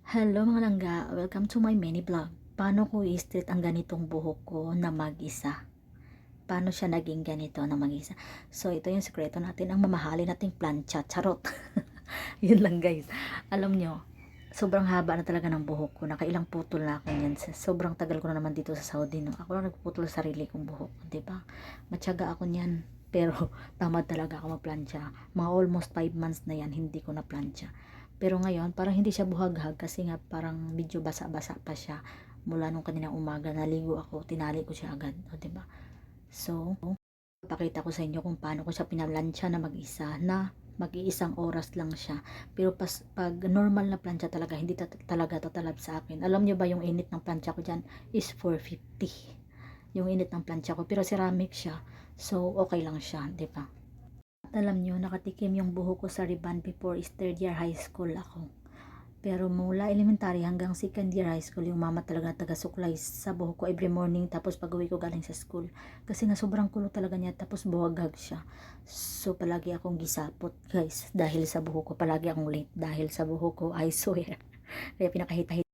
Hello mga langga, welcome to my mini vlog. Paano ko i-straight ang ganitong buhok ko na mag-isa? Paano siya naging ganito na mag-isa? So ito yung sekreto natin, ang mamahali nating plancha, charot. Yun lang guys. Alam nyo, sobrang haba na talaga ng buhok ko. Nakailang putol na ako yan. Sobrang tagal ko na naman dito sa Saudi, no? Ako lang nagpuputol sa sarili kong buhok, 'di ba? Matyaga ako niyan. Pero tamad talaga ako magplancha. Mga almost 5 months na yan, hindi ko na plancha. Pero ngayon, parang hindi siya buhaghag kasi nga parang medyo basa-basa pa siya. Mula nung kaninang umaga, naligo ako, tinali ko siya agad. O, diba? So, pakita ko sa inyo kung paano ko siya pinalansya na mag-isa na mag-iisang oras lang siya. Pero pag normal na plancha talaga, hindi talaga tatalab sa akin. Alam nyo ba yung init ng plancha ko dyan is 450. Yung init ng plancha ko. Pero ceramic siya. So, okay lang siya, di ba? At alam nyo, nakatikim yung buhok ko sa ribbon before is third year high school ako. Pero mula elementary hanggang second year high school, yung mama talaga taga-suklay sa buhok ko every morning tapos pag uwi ko galing sa school. Kasi nga sobrang kulo talaga niya tapos buhaghag siya. So palagi akong gisapot guys dahil sa buhok ko. Palagi akong late dahil sa buhok ko, I swear. Kaya pinakahit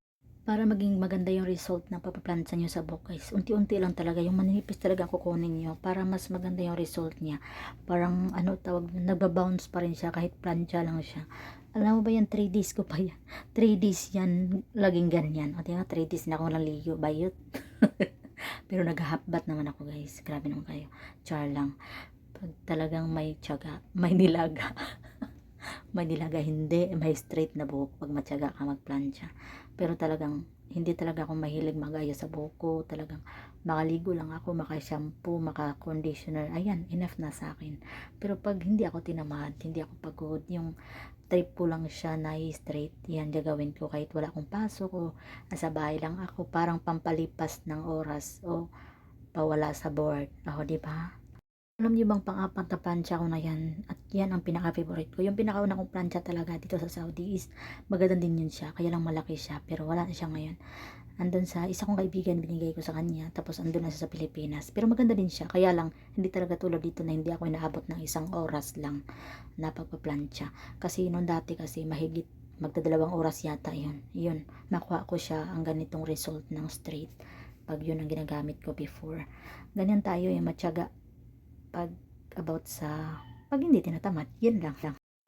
para maging maganda yung result ng papaplantsa nyo sa buhok guys, unti-unti lang talaga, yung manipis talaga kukunin nyo para mas maganda yung result niya. Parang ano tawag, nagbabounce pa rin siya kahit plancha lang siya. Alam mo ba yan, 3 days ko pa yan. 3 days yan, laging ganyan. O diba, 3 days na ako naligo, bayot. Pero naghahabbat naman ako guys, grabe naman kayo. Char lang. Pag talagang may tiyaga, may nilaga. May nilaga, hindi may straight na buhok pag matyaga ka magplancha. Pero talagang hindi talaga ako mahilig magayos sa buhok ko. Talagang makaligo lang ako, maka-shampoo, maka-conditioner, ayan, enough na sa akin. Pero pag hindi ako tinamad, hindi ako pagod, yung trip ko lang siya na straight, yan gagawin ko kahit wala akong pasok o nasa bahay lang ako, parang pampalipas ng oras o pawala sa board. O, di ba? Alam niyo bang pang-apat na plancha ko na yan? At yan ang pinaka-favorite ko. Yung pinakauna kong plancha talaga dito sa Saudi is maganda din yun siya. Kaya lang malaki siya. Pero wala na siya ngayon. Andun sa isa kong kaibigan binigay ko sa kanya. Tapos andun na siya sa Pilipinas. Pero maganda din siya. Kaya lang hindi talaga tulad dito na hindi ako inaabot ng isang oras lang na pagpa-plancha. Kasi noon dati kasi mahigit magdadalawang oras yata yun. Yun. Nakuha ko siya ang ganitong result ng straight. Pag yun ang ginagamit ko before. Ganyan tayo yung matyaga pag about sa pag hindi tinatamad, yun lang.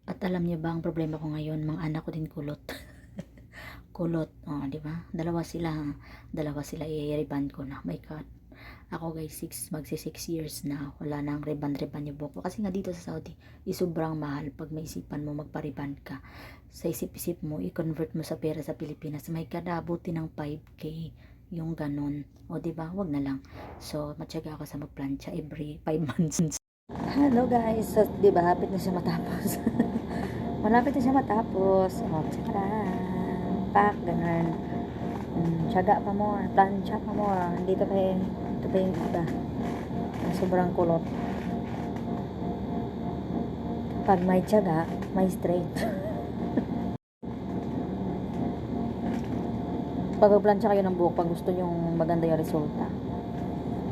At alam niyo ba ang problema ko ngayon, mga anak ko din kulot. Kulot, oh, di ba? Dalawa sila i-reban ko na. My God. Ako guys, magsi 6 years na wala nang reban yung buhok ko. Kasi nga dito sa Saudi, sobrang mahal pag may isipan mo magpariban ka. Sa isip-isip mo, i-convert mo sa pera sa Pilipinas. May kadabuti ng 5K yung ganon. O diba, wag na lang. So, matyaga ako sa magplancha every 5 months. Hello guys, so, diba, hapit na siya matapos. Malapit na siya matapos. O, tsakarang, pak, ganon. Tiyaga pa mo, plancha pa mo. Dito pa yung iba. Sobrang kulot. Pag may tiyaga, may straight. Pag plancha kayo ng buhok, pag gusto nyong maganda yung resulta,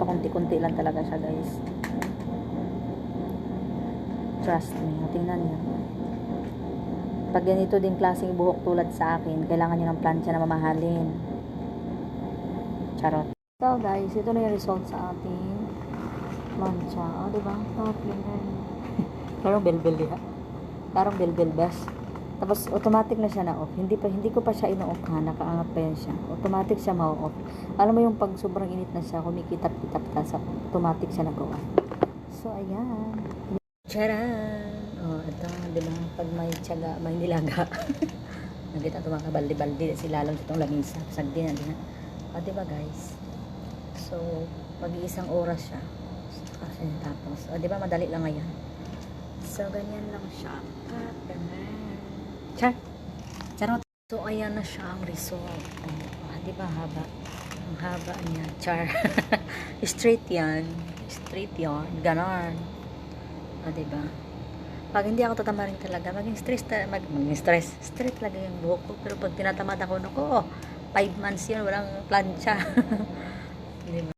pakunti-kunti lang talaga siya guys. Trust me, tingnan nyo. Pag ganito din klaseng buhok tulad sa akin, kailangan nyo ng plancha na mamahalin. Charot. So guys, ito na yung result sa ating plancha. O, diba? Parang bel-bel diha. Parang bel-bel best. Tapos automatic na siya na off. Hindi ko pa siya ino-off ha, nakaangat pa yan siya. Automatic siya ma-off. Alam mo yung pag sobrang init na siya, kumikitap-kitap ka sa automatic siya nag-off. So ayan. Charan! Oh, ito, di ba? Pag may tiyaga, may nilaga. Nandito ito mga baldi-baldi sila lang itong lamisa. Sagdi na din. O, di ba guys? So, mag-iisang oras siya. Kasi tapos, o, di ba madali lang ngayon? So, ganyan lang siya. At ganyan. Char. Charot. So, ayan na siya ang result. Oh, di ba haba? Ang haba niya. Char. Straight yan. Straight yan. Ganon. O, di ba? Pag hindi ako tatamarin talaga, maging stress. Straight talaga yung buhok ko. Pero pag tinatamad ako, 5 months yun, walang plancha. Di ba?